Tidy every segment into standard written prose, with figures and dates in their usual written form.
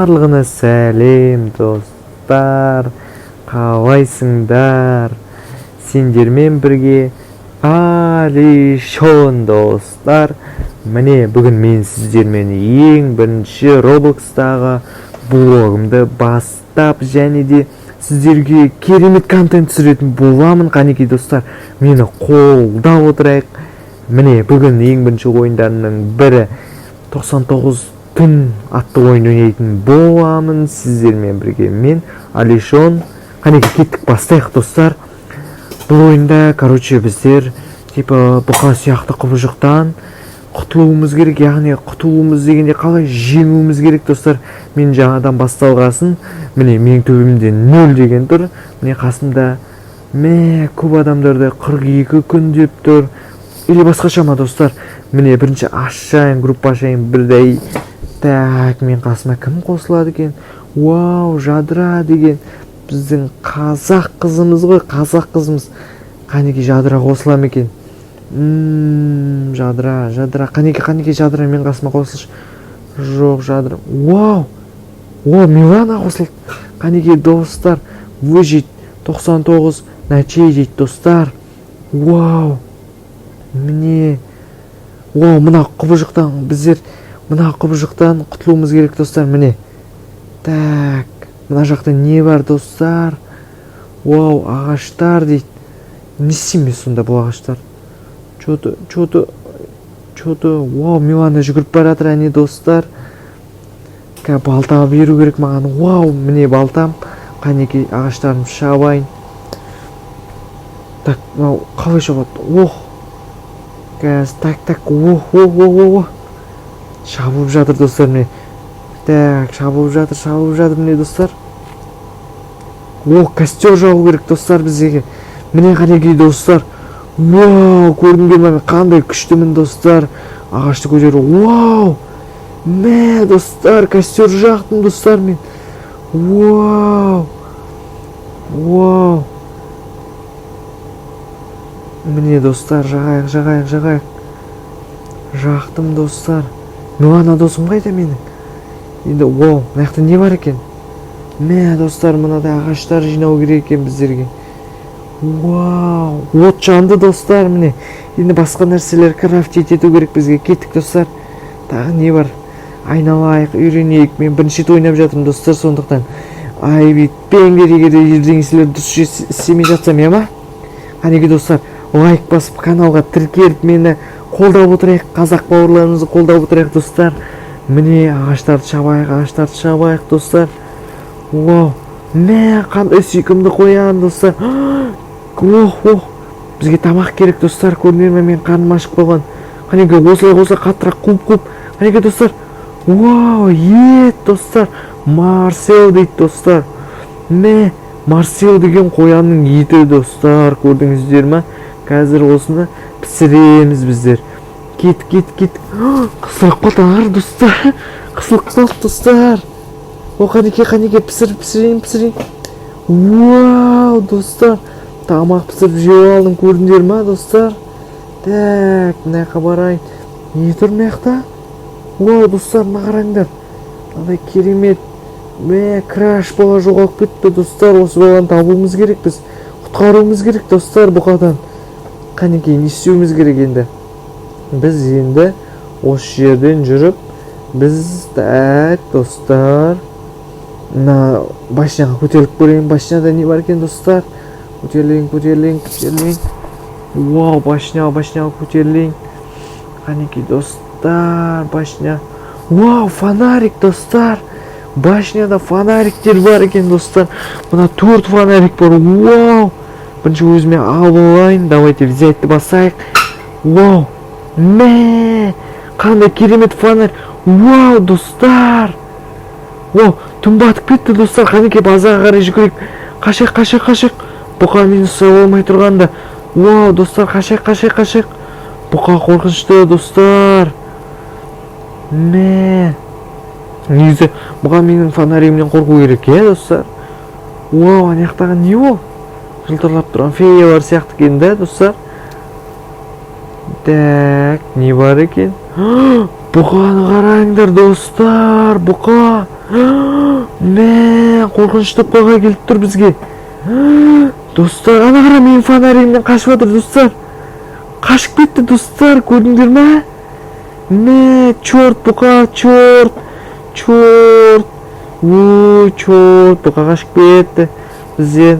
барлығына сәлем достар, қалайсыңдар? Сендермен бірге Алишон достар. Міне бүгін мен сіздермен ең бірінші Roblox'тағы блогымды бастап және де сіздерге керемет контент түсіретін боламын. Қанекей достар, мені қолдап отырайық. Міне бүгін ең бірінші ойындарымның бірі 99 түн атты ойын ойнайтын боламын сіздермен бірге. Мен Алишон. Қанекей кеттік, бастайық достар. Бұл ойында, біздер бұқа сияқты құбыжықтан құтылуымыз керек, яғни құтылуымыз дегенде қалай жеңуіміз керек достар. Мен жаңадан басталғасын, міне менің төбемде 0 деген тұр. Міне қасымда көп адамдарды 42 күн деп тұр. Или басқаша ма достар? Міне бірінші ашайын, группа ашайын бірдей. Так, мен қасыма кім қосылады екен? Вау, Жадыра деген біздің қазақ қызымыз ғой, қазақ қызымыз. Қанекей Жадыра қосылам екен? Жадыра, қанекей Жадыра мен қасыма қосылшы. Жоқ, Жадыра. Вау! Милана қосылды. Қанекей достар, выжить 99 нәтиже дейді достар. Вау! Міне. Мына құбыжықтан біздер мына құбыжықтан құтылуымыз керек достар. Міне. Так, мына жақта не бар достар? Вау, ағаштар дейді. Не істеймін сонда бұл ағаштар? Чоты. Вау, Милана жүгіріп бара жатыр, әне достар. Балта беру керек маған. Вау, міне балтам. Қанекей ағаштарым шабайын. Так, қалай шабады? Так. Шабылып жатыр достар, міне. Так, шабылып жатыр міне достар. Костер жағу керек достар бізге. Міне қанекей достар. Вау, көрдіңдер ме, қандай күштімін достар. Ағашты көтеру. Вау! Достар, костер жақтым достар мен. Вау! Міне достар, жағайық. Жақтым достар. Милана досым қайда менің? Енді, мына жақта не бар екен? Достар, мынада ағаштар жинау керек екен біздерге. Вау! От жанды достар, міне. Енді басқа нәрселер крафт ету керек бізге. Кеттік достар. Тағы не бар? Айналайық, үйренейік. Мен бірінші ойнап жатырмын достар, сондықтан. Бітпеңдер егер ердеңселер дұрыс істемей жатсам, ма? Қанекей достар, лайк басып, каналға тіркеліп, мені қолдап отырайық, қазақ бауырларымызды қолдап отырайық достар. Міне ағаштарды шабайық достар. Вау! Қандай сүйкімді қоян достар. Бізге тамақ керек достар. Көрдіңдер ме, мен қарным ашып қалған. Қанекей осылай қаттырақ қуып. Қанекей достар. Вау, ет достар. Марсел дейді достар. Марсел деген қоянның еті достар. Көрдіңіздер ме? Қазір осыны пісіреміз біздер. Кет. Қысылып қалды достар. Қысылып достар. Қанекей пісірейін. Вау, достар. Тамақ пісіріп жеп алдым, көрдіңдер ма достар? Так, мына жаққа барайын. Не тұр мына жақта? Вау, достар, мына қараңдар. Қандай керемет. Краш бала жоғалып кетті достар. Осы баланы табуымыз керек біз. Құтқаруымыз керек достар бұқадан. Қанекей, не істеуіміз керек енді? Біз енді осы жерден жүріп, біз так достар. Мына башняға көтеріліп көрейін. Башняда не бар екен достар? Көтерілейін. Вау, башняға көтерілейін. Қанекей достар, башня. Вау, фонарик достар. Башняда фонариктер бар екен достар. Мына 4 фонарик бар. Вау! Бірінші өзіме алып алайын. Давайте взятьті басайық. Вау! Қандай керемет фонарь. Вау, достар. Вау, түн батып кетті достар. Қанекей базаға қарай жүгірейік. Қашайық. Бұқа мені ұстай алмай тұрғанда. Вау, достар, қашайық. Бұқа қорқынышты достар. Негізі бұға менің фонаримнен қорқу керек, достар. Вау, ана жақтағы не ол? Жылтырлап тұрған феялар сияқты екен, достар. Так, не бар екен? Бұқаны қараңдар достар, бұқа. Мә, қорқыныштап бұқа келіп тұр бізге. Достар, ана қара менің фонаригімнен қашып жатыр достар. Қашып кетті достар, көрдіңдер ме? Мә, чорт бұқа, чорт. Чорт. Ой, чорт, бұқа қашып кетті. Бізден.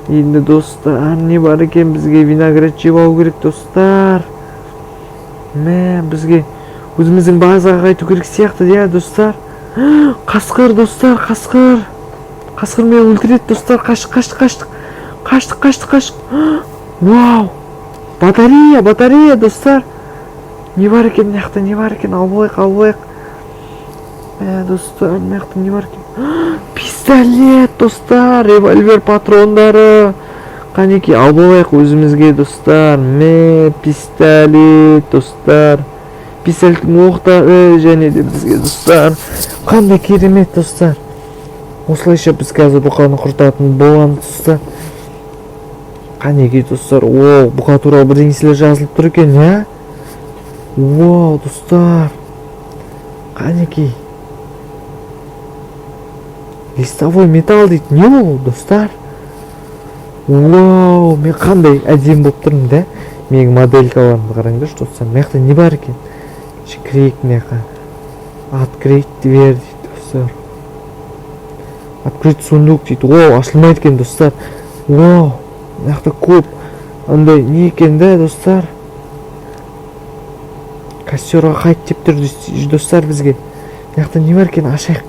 Енді достар, не бар екен, бізге виноград жеп алу керек достар. Мә, бізге өзіміздің базаға қайту керек сияқты, иә достар. Қасқыр достар, қасқыр. Қасқыр мені өлтіреді достар. Қаштық. Вау! Батарея достар. Не бар екен, мына алып алайық. Достар, мына не бар екен? Пистолет достар, револьвер патрондары. Қанеки алып алайық өзімізге достар. Мә, пистолет достар. Пистолеттің оқтары және де бізге достар. Қандай керемет достар. Осылайша біз қазір бұқаны құртатын боламыз достар. Қанеки достар. Оу, бұқа туралы бірдеңселер жазылып тұр екен, иә? Вау, достар. Қанеки. Листовой металл дейді. Не ол, достар? Вау, мен қандай әдем болып тұрмын, да? Менің моделькаларымды қараңдаршы, достар. Маяқта не бар екен? Кірейік маяққа. Открыть дверь дейді, достар. Открыть сундук дейді. Вау, ашылмайды екен, достар. Вау, маяқта көп. Андай не екен, да, достар? Костерға қайт деп тұр, достар, бізге. Маяқта не бар екен? Ашайық.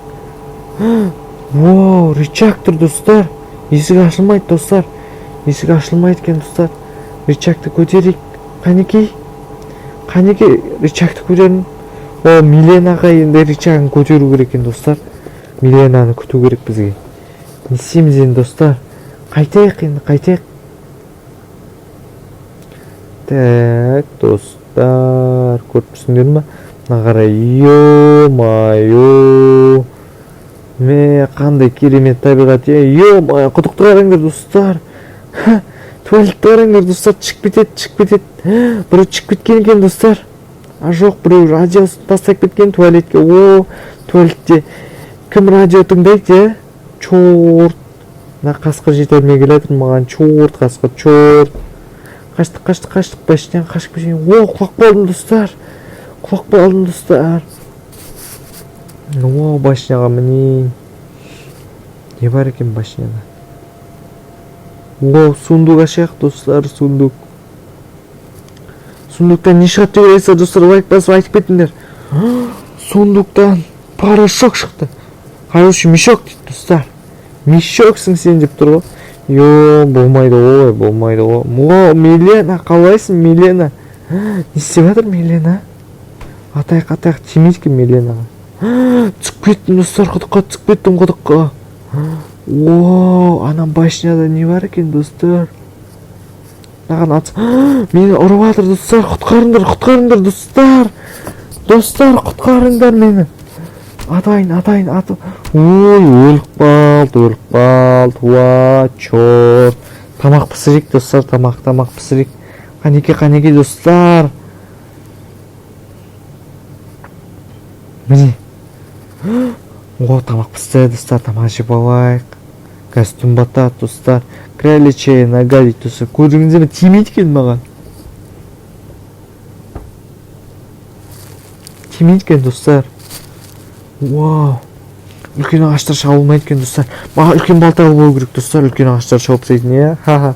Вау, рычаг тұр, достар. Есік ашылмайды, достар. Есік ашылмайды екен, достар. Рычагты көтерейік. Қанеки, рычагты көтерін. О, Миленаға енді рычагын көтеру керек екен, достар. Миленаны күту керек бізге. Не істейміз енді, достар? Қайтайық. Так, достар, көріп тұрсыңдар ма? Мына қарай, ё-майо. Мә, қандай керемет табиғат, ё-майо, құдықты қараңдар, достар. Туалетті қараңдар, достар, шығып кетеді. Біреу шығып кеткен екен, достар. Жоқ, біреу радиосын тастап кеткен туалетке. О, туалетте кім радио тыңдайды, чорт. Мына қасқыр жете алмай келатыр маған, чорт, қасқыр, чорт. Қаштық, башынан қашып кеткен. О, құлап қалдым, достар. О, башынаға мінейін. Не бар екен башынаға? О, сундук ашайық, достар, сундук. Сундуктан не шығады деп ойлайсыздар, достар, лайк басып айтып кетіңдер. Сундуктан порошок шықты. Хороший мешок дейді, достар. Мешоксың сен деп тұр ғой. Йо, болмайды ғой. О, Милена, қалайсың, Милена? Не істеп жатыр Милена? Атайық, тимейді Миленаға. Түсіп кеттім, достар, құдыққа. О, анам башынада не бар екен, достар? Маған ат. Мені ұрып жатыр, достар. Құтқарыңдар, достар. Достар, құтқарыңдар мені. Атайын. Ой, өліп қалды. Уа, чорт. Тамақ пісірейік, достар, тамақ пісірейік. Қанеке, достар. Міне. О, тамақ пісті, достар, тамақ жеп алайық. Костюм батат, достар. Кроличья нога дейді, достар. Көрдіңіздер ме? Тимейді екен маған. Достар. Вау. Үлкен ағаштар шабылмайды екен, достар. Маған үлкен балта болу керек, достар. Үлкен ағаштар шауып тастайтын, иә?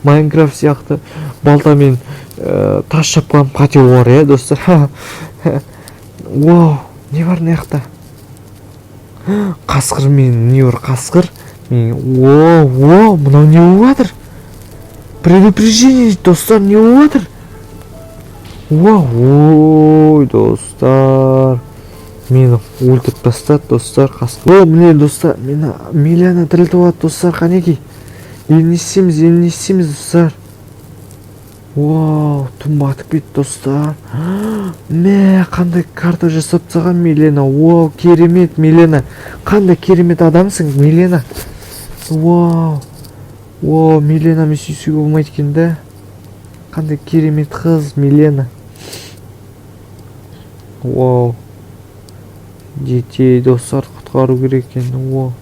Майнкрафт сияқты балтамен тас шапқан қате бар, иә, достар? Вау, не бар мына жақта? Қасқыр мен, не бар, қасқыр? Вау, мынау не болып жатыр? Предупреждение дейді, достар, не болып жатыр? Ой, достар. Мені өлтіріп тастады, достар, қасқыр. О, міне, достар, мені Милена тірілтіп алады, достар, қанеки. Енді не істейміз, достар? Вау, түн батып кетті, достар. Мә, қандай карта жасап тастаған Милена. Вау, керемет Милена. Қандай керемет адамсың, Милена. Вау, Миленамен сүйсуге болмайды екен, да? Қандай керемет қыз Милена. Вау. Детей достар құтқару керек екен. Вау.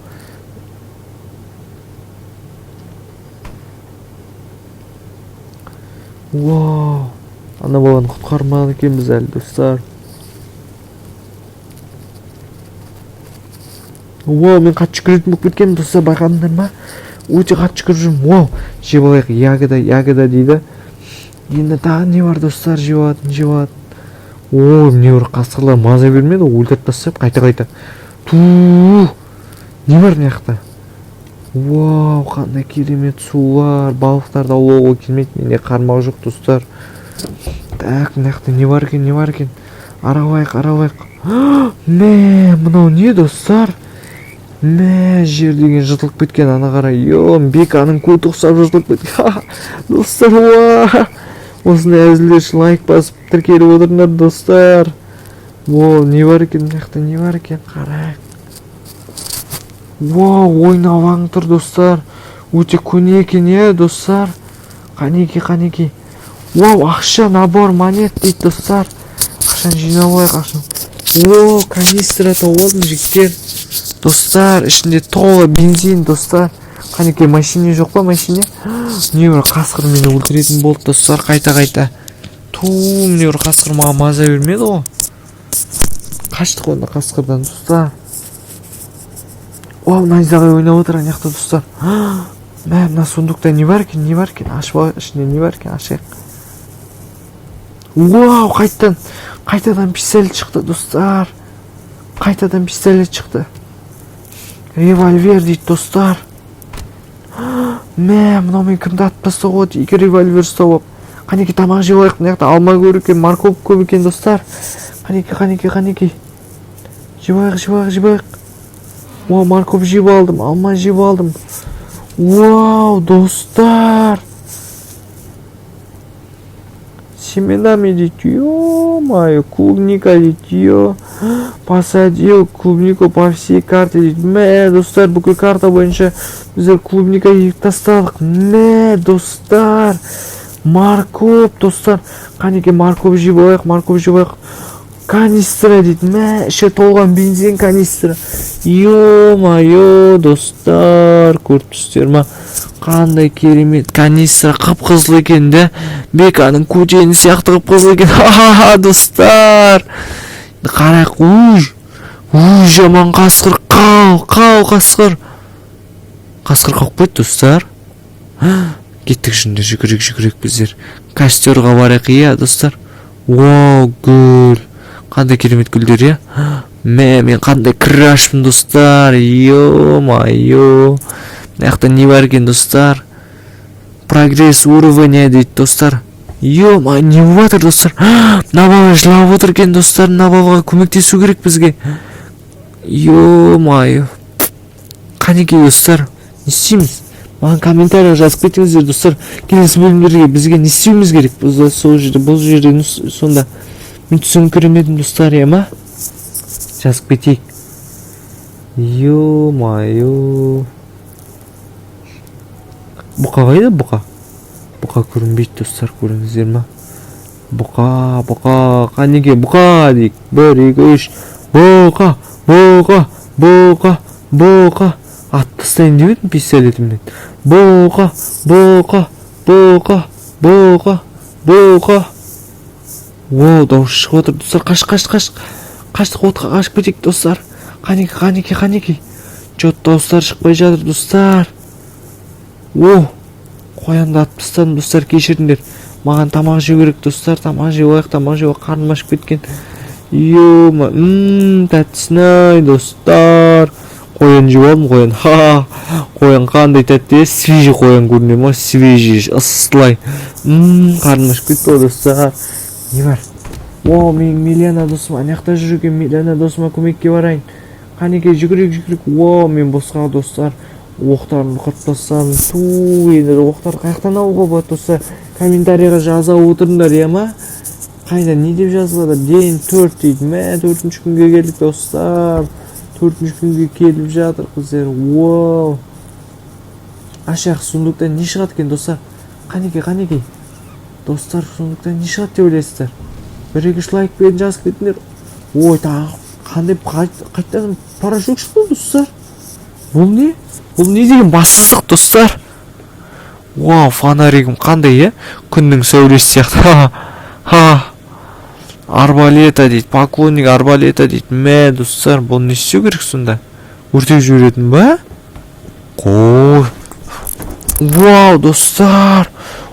Вау. Ана баланы құтқармаған екенбіз әлі достар. Вау, мен қатты жүгіретін болып кеткенмін достар, байқадыңдар ма? Өте қатты жүгіріп жүрмін. Вау, жеп алайық. Ягода дейді. Енді тағы не бар достар, жеп алатын. О, не бар, қасқырлар маза бермеді, өлтіріп тастап қайта. Туу! Не бар мына жақта? Вау, қандай керемет сулар, балықтарды аулауға келмейді, менде қармақ жоқ достар. Так, мына жақта не бар екен? Аралайық. Мә, мынау не достар? Мә, жер деген жыртылып кеткен, ана қара. Беканың көті ұқсап жыртылып кеткен. Достар, уа! Осындай әзілдер үшін лайк басып тіркеліп отырыңдар достар. Вау, не бар екен мына жақта? Қарайық. Вау, ойын алаңы тұр достар. Өте көне екен, достар. Қанеки. Вау, ақша, набор, монет дейді достар. Ақшаны жинап алайық, ақшаны. О, канистра тауып алдым жігіттер. Достар, ішінде толы бензин достар. Қанеки, машине жоқ па, машине? Не бір қасқыр мені өлтіретін болды достар, қайта. Міне бір қасқыр маған маза бермеді ғой. Қаштық онда қасқырдан достар. Вау, найзағай ойнап отыр ана жақта достар. Мә, мына сундукта не бар екен? Ашып алайық, ішінде не бар екен? Ашайық. Вау, қайтадан пистолет шықты достар. Револьвер дейді достар. Мә, мынау мен кімді атып тастауға болады? 2 револьвер ұстап алып. Қанеки, тамақ жеп алайық. Мына жақта алма көп екен, морковь көп екен достар. Қанеки. Жеп алайық. Вау, морковь жеп алдым, алма жеп алдым. Вау, достар. Семенами дейді. Ё-моё, клубника дейді. Посадил клубнику по всей карте дейді. Мә, достар, бүкіл карта бойынша біздер клубника егіп тастадық. Мә, достар. Морковь, достар. Қанеки, морковь жеп алайық. Канистра дейді. Мә, іші толған бензин канистра. Ё-моё, достар, көріп тұрсыздар ма? Қандай керемет канистра, қып-қызыл екен де. Беканың көжені сияқты қып-қызыл екен. Ха-ха, достар. Қарайық. Уй, жаман қасқыр. Қау қасқыр. Қасқыр қауып қойды достар. Кеттік жүндер, жүгірек біздер. Костерға барайық, достар. Вау, гүл. Қандай керемет гүлдер, Мә, мен қандай крашпын достар. Ё-моё. Мына не бар екен достар? Прогресс уровня дейді достар. Ё-моё, не болып жатыр достар? Мына бала жылап отыр екен достар. Мына балаға көмектесу керек бізге. Ё-моё. Қанеки достар? Не істейміз? Маған комментария жазып кетіңіздер достар. Келесі бөлімдерге бізге не істеуіміз керек? Бұл жерде сонда мен түсіңкіремедім достар, ма? Жазып кетейік. Ё-моё. Бұқа қайда, бұқа? Бұқа көрінбейді достар, көріңіздер ма? Бұқа, қанеке, бұқа дейік. 1, 2, 3. Бұқа. Ат тастайын деп едім пистолетімнен. Бұқа. Оу, дауыс шығып отыр достар. Қаштық, отқа қашып кетейік достар. Қанеки. Жот дауыстар шықпай жатыр достар. Оу, қоянды атып тастадым достар, кешіріңдер. Маған тамақ жеу керек достар. Тамақ жеп алайық, қарным ашып кеткен. Тәттісін-ай достар. Қоян жеп алдым, қоян. Қоян қандай тәтті, свежий қоян көріне ма? Свежий, ысылай. Қарным ашып кетті ғой достар. Не бар? Вау, мен Милена досым, анаяқта жүр екен. Милена досыма көмекке барайын. Қанеке, жүгірек. Вау, мен босқа достар. Оқтарын қырып тастадым. Енді оқтар қаяқтан алуға болады достар? Комментарияға жаза отырыңдар, ма? Қайда, не деп жазылады? День 4 дейді. Мә, 4-ші күнге келдік достар. 4-ші күнге келіп жатыр қыздар. Вау. Ашақ сундуктан не шығады екен достар? Достар, сундуктан не шығады деп ойлайсыздар? 1-2 лайк берін жазып кетіңдер. ой тағы қандай қайтадан парашют шықты достар. Бұл не деген бассыздық достар. Вау, фонаригім қандай, күннің сәулесі сияқты. Арбалета дейді, поклонник арбалета дейді. Мә достар, бұл не істеу керек сонда? Өртеп жіберетін ба? Қой. Вау достар.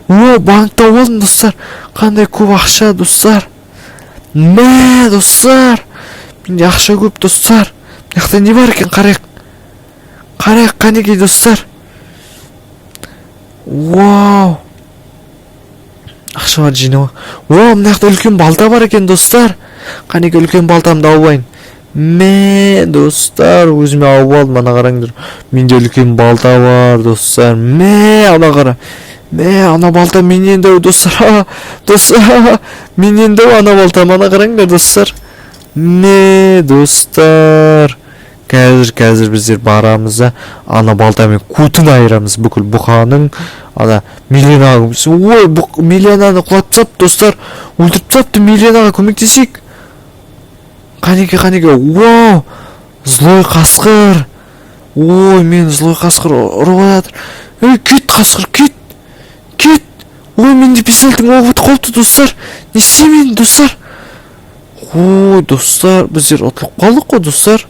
О, банкта болдым достар. Қандай көп ақша достар. Мә достар, менде ақша көп достар. Мынақта не бар екен? Қарайық қанекей достар. Вау, ақша бар жинау. О, мынақта үлкен балта бар екен достар. Қанекей үлкен балтамды алып алайын. Мә достар, өзіме алып алдым. Ана қараңдар, менде үлкен балта бар достар. Мә, ана қара. Мә, ана балта менен де достар. Достар, менен де ана балта. Ана қараңдар достар. Мә достар, қазір біздер барамыз да ана балтамен көтін айырамыз бүкіл бұқаның. Ана Миленаға, ой, Миленаны құлатып тастапты достар. Өлтіріп тастапты. Миленаға көмектесейік. Қанекей, вау, злой қасқыр. Ой, мен злой қасқыр ұрып жатыр. Ей, кет қасқыр, кет. Ой, менде пистолеттің оғы бітіп қалыпты достар. Не істеймін достар? Ой, достар, біздер ұтылып қалдық қой достар.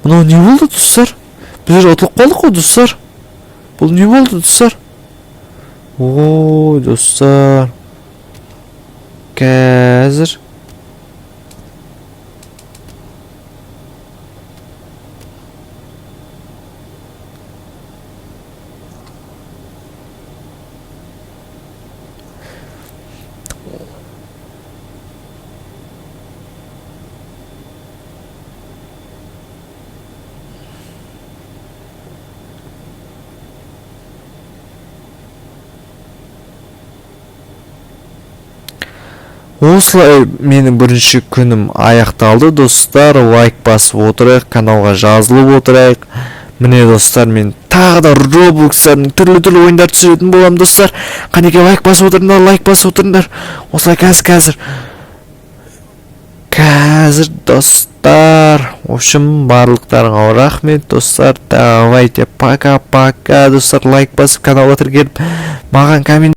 Мынау не болды достар? Біздер ұтылып қалдық қой достар. Бұл не болды достар? Ой, достар, қазір осылай менің бірінші күнім аяқталды достар. Лайк басып отырайық, каналға жазылып отырайық. Міне достар, мен тағы да Роблокстардың түрлі ойындар түсіретін болам достар. Қанекей лайк басып отырыңдар. Осылай қазір достар. В общем, барлықтарыңа рахмет достар. Давайте пока достар. Лайк басып каналға тіркеліп маған коммент